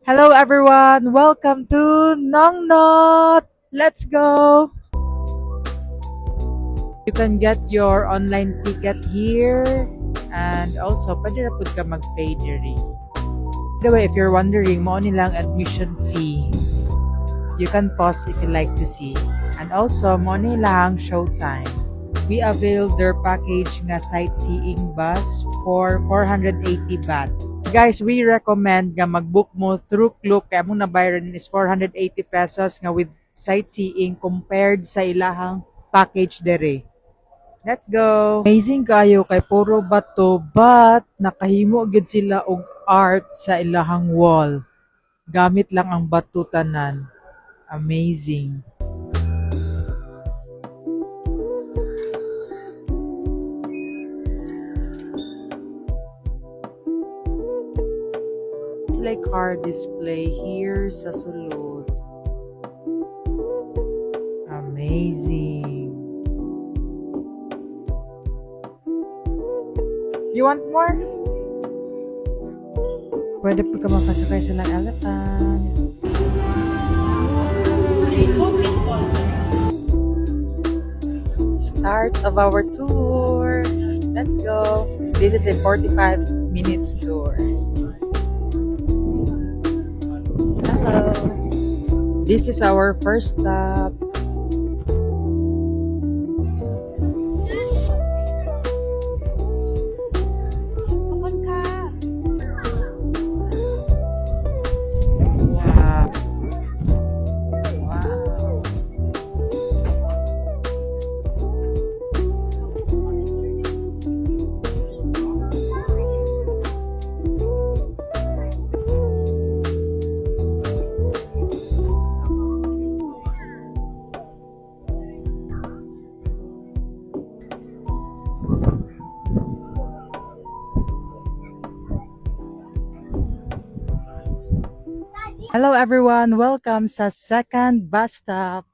Hello everyone, welcome to Nong Not. Let's go. You can get your online ticket here and also pwede na pud ka mag-pay diri. By the way, if you're wondering, mo ni lang admission fee. You can pause if you like to see. And also, mo ni lang showtime. We availed their package nga sightseeing bus for 480 baht. Guys, we recommend nga mag-book mo through Klook kaya mong nabayaran is 480 pesos nga with sightseeing compared sa ilahang package dere. Let's go! Amazing kayo kay puro bato but nakahimo gid sila og art sa ilahang wall. Gamit lang ang bato tanan. Amazing. Like car display here sa sulod. Amazing. You want more? Pwede po ka makasakay sa lang elephant. Start of our tour. Let's go. This is a 45 minutes tour. Hello. This is our first stop. Wow. Wow. Hello everyone, welcome sa second bus stop.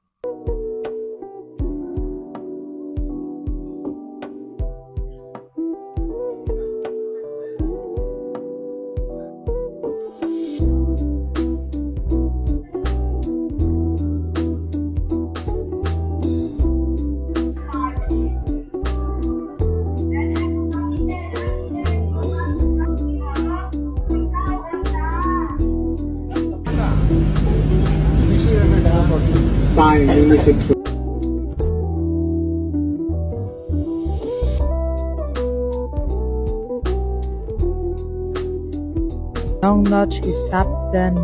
Fine, unisex. Nong Notch is top 10